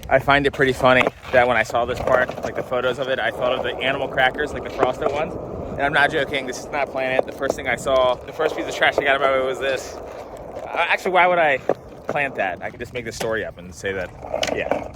I find it pretty funny that when I saw this park, like the photos of it, I thought of the animal crackers, like the frosted ones. And I'm not joking, this is not Planet. The first thing I saw, the first piece of trash I got in my way was this. Actually, why would I plant that? I could just make this story up and say that, yeah.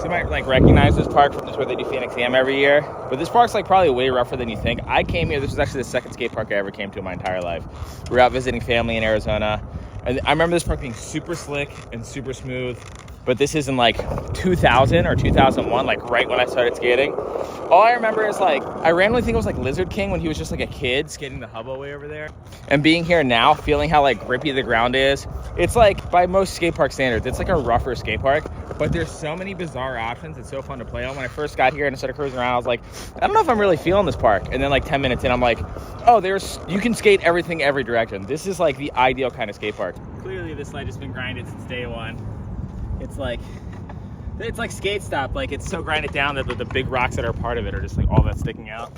You might like recognize this park from just where they do Phoenix Am every year, but this park's like probably way rougher than you think. I came here, this was actually the second skate park I ever came to in my entire life. We were out visiting family in Arizona, and I remember this park being super slick and super smooth, but this is in like 2000 or 2001, like right when I started skating. All I remember is like, I randomly think it was like Lizard King when he was just like a kid skating the hubbo way over there. And being here now, feeling how like grippy the ground is, it's like by most skate park standards, it's like a rougher skate park, but there's so many bizarre options. It's so fun to play on. When I first got here and I started cruising around, I was like, I don't know if I'm really feeling this park. And then like 10 minutes in, I'm like, oh, you can skate everything every direction. This is like the ideal kind of skate park. Clearly this sled has been grinded since day one. It's like skate stop. Like it's so grinded down that the big rocks that are part of it are just like all that sticking out.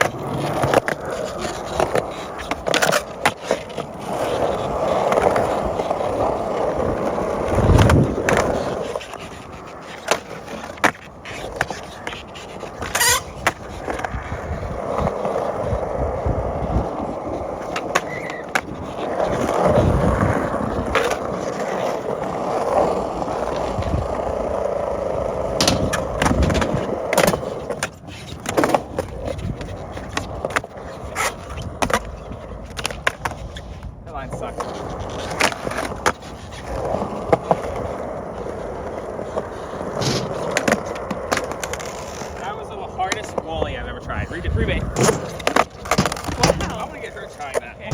That was the hardest wally I've ever tried. Rebate. Wow. I'm gonna get hurt trying that. Okay.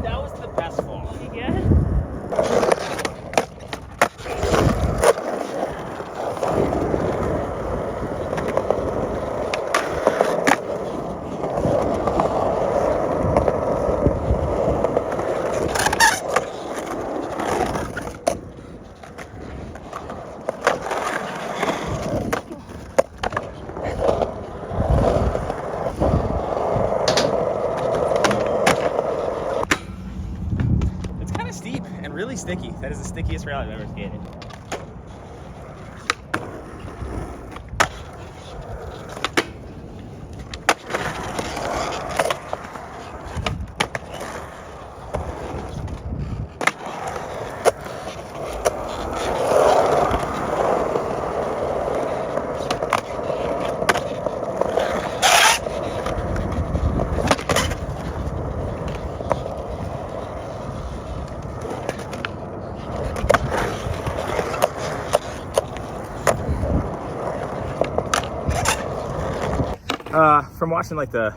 That was the best fall. You good? Steep and really sticky. That is the stickiest rail I've ever skated. From watching like the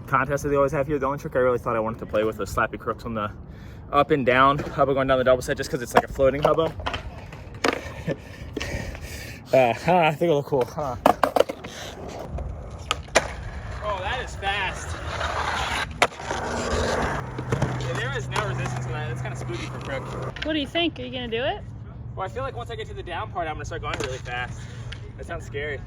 contests that they always have here, the only trick I really thought I wanted to play with was slappy crooks on the up and down hubbo going down the double set, just because it's like a floating hubbo. I think it'll look cool. Oh, that is fast. Yeah, there is no resistance to that. That's kind of spooky for crook. What do you think? Are you gonna do it? Well, I feel like once I get to the down part, I'm gonna start going really fast. That sounds scary.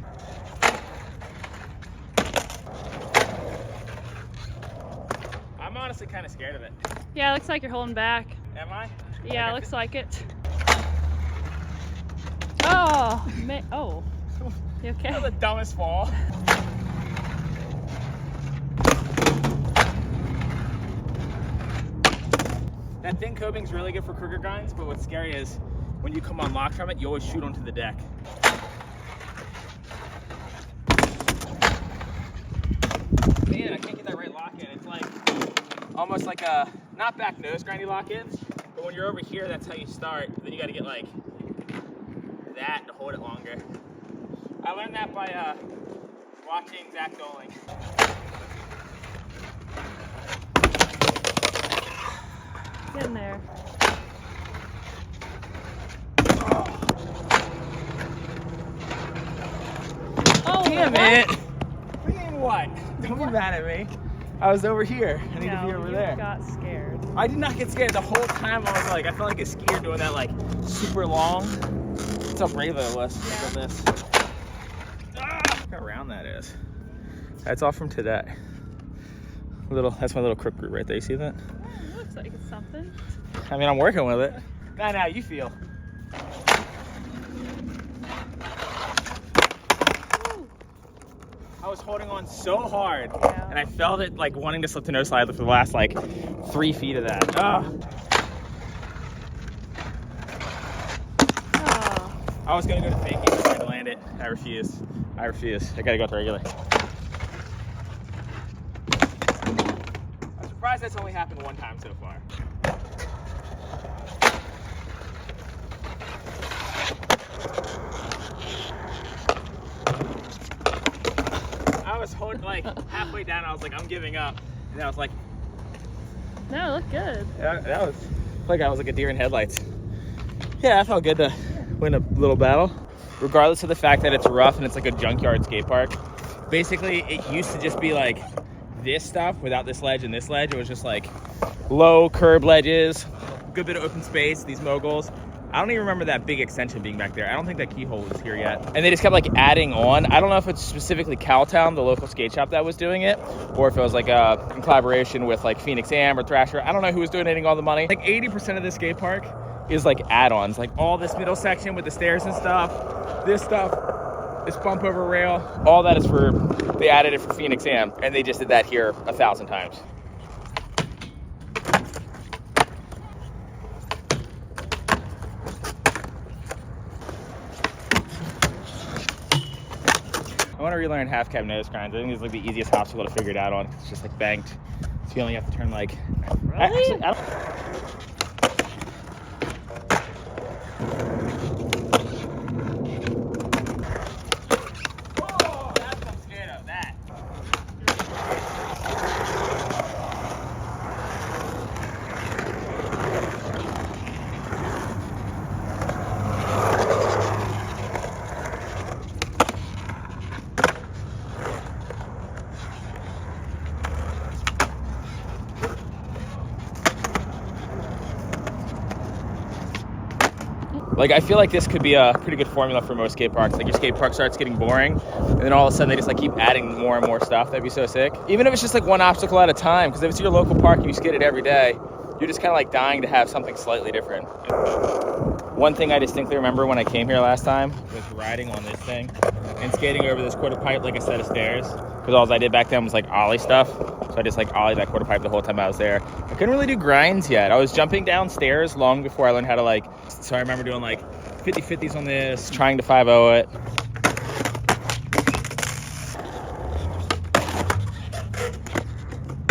I'm honestly kind of scared of it. Yeah, it looks like you're holding back. Am I? Yeah, it looks like it. Oh. You okay? That was the dumbest fall. That thin coping's really good for crooked grinds, but what's scary is when you come unlock from it, you always shoot onto the deck. Man, I can't get that right lock in. It's like almost like a, not back nose grindy lock in, but when you're over here, that's how you start. Then you gotta get like that to hold it longer. I learned that by watching Zach Doling. Get in there. Oh, damn it! What do you mean what? Don't be mad at me. I was over here. I need to be over there. You got scared. I did not get scared. The whole time I was like, I felt like a skier doing that like super long. That's how brave I was. Yeah. Look at this. Look how round that is. That's all from today. That's my little crook root right there. You see that? Oh, it looks like it's something. I mean, I'm working with it. Now you feel. Ooh. I was holding on so hard, Yeah. and I felt it like wanting to slip to no slide for the last like 3 feet of that. Oh. I was gonna go to faking to try to land it. I refuse. I gotta go to regular. I'm surprised that's only happened one time so far. I was holding like halfway down. I was like, I'm giving up, and I was like, No, it looked good. that was like I was like a deer in headlights. Yeah, I felt good to win a little battle, regardless of the fact that it's rough and it's like a junkyard skate park. Basically, it used to just be like this stuff without this ledge and this ledge. It was just like low curb ledges, good bit of open space, these moguls. I don't even remember that big extension being back there. I don't think that keyhole was here yet. And they just kept like adding on. I don't know if it's specifically Cowtown, the local skate shop, that was doing it, or if it was like in collaboration with like Phoenix Am or Thrasher. I don't know who was donating all the money. Like 80% of this skate park is like add-ons, like all this middle section with the stairs and stuff, this stuff, this bump over rail, all that is they added it for Phoenix Am, and they just did that here 1,000 times. I want to relearn half cab nose grinds. I think it's like the easiest obstacle to figure it out on. It's just like banked, so you only have to turn like. Really? I don't, Like, I feel like this could be a pretty good formula for most skate parks. Like, your skate park starts getting boring, and then all of a sudden they just like keep adding more and more stuff. That'd be so sick. Even if it's just like one obstacle at a time, because if it's your local park and you skate it every day, you're just kind of like dying to have something slightly different. One thing I distinctly remember when I came here last time was riding on this thing and skating over this quarter pipe like a set of stairs, because all I did back then was like ollie stuff. So I just like ollied that quarter pipe the whole time I was there. I couldn't really do grinds yet. I was jumping downstairs long before I learned how to like, so I remember doing like 50-50s on this, trying to 5-0 it.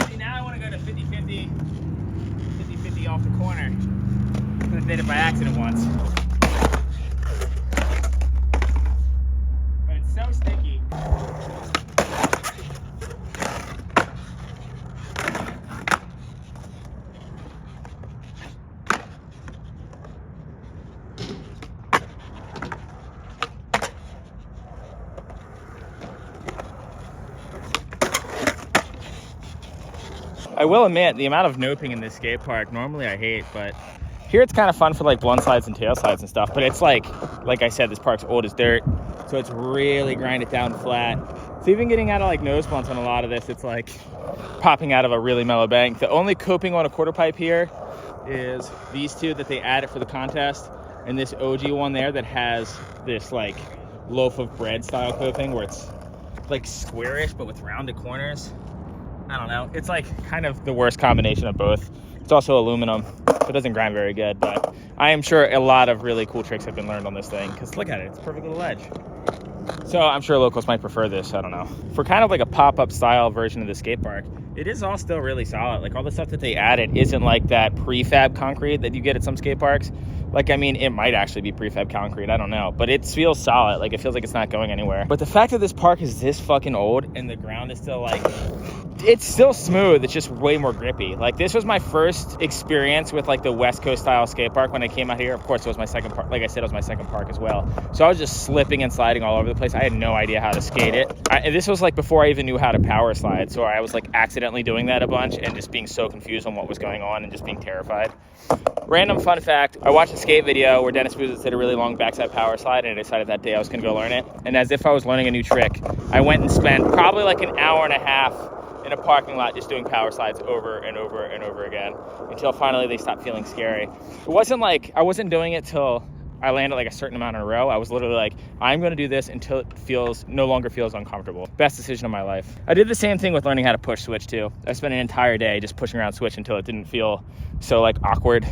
See, now I want to go to 50-50, 50-50 off the corner. I did it by accident once. But it's so sticky. I will admit, the amount of noping in this skate park, normally I hate, but here it's kind of fun for like blunt slides and tail slides and stuff. But it's like I said, this park's old as dirt, so it's really grinded down flat. So even getting out of like nose blunts on a lot of this, it's like popping out of a really mellow bank. The only coping on a quarter pipe here is these two that they added for the contest, and this OG one there that has this like loaf of bread style coping where it's like squarish but with rounded corners. I don't know. It's like kind of the worst combination of both. It's also aluminum, so it doesn't grind very good, but I am sure a lot of really cool tricks have been learned on this thing, because look at it, it's a perfect little ledge. So I'm sure locals might prefer this, I don't know. For kind of like a pop-up style version of the skate park, it is all still really solid. Like all the stuff that they added isn't like that prefab concrete that you get at some skate parks. Like, I mean, it might actually be prefab concrete, I don't know, but it feels solid. Like, it feels like it's not going anywhere. But the fact that this park is this fucking old and the ground is still like, it's still smooth, it's just way more grippy. Like, this was my first experience with like the West Coast style skate park when I came out here. Of course, it was my second park. Like I said, it was my second park as well. So I was just slipping and sliding all over the place. I had no idea how to skate it. And this was like before I even knew how to power slide. So I was like accidentally doing that a bunch and just being so confused on what was going on and just being terrified. Random fun fact, I watched a skate video where Dennis Buzis did a really long backside power slide, and I decided that day I was gonna go learn it. And as if I was learning a new trick, I went and spent probably like an hour and a half in a parking lot just doing power slides over and over and over again until finally they stopped feeling scary. It wasn't like, I wasn't doing it till I landed like a certain amount in a row. I was literally like, I'm gonna do this until it no longer feels uncomfortable. Best decision of my life. I did the same thing with learning how to push switch too. I spent an entire day just pushing around switch until it didn't feel so like awkward.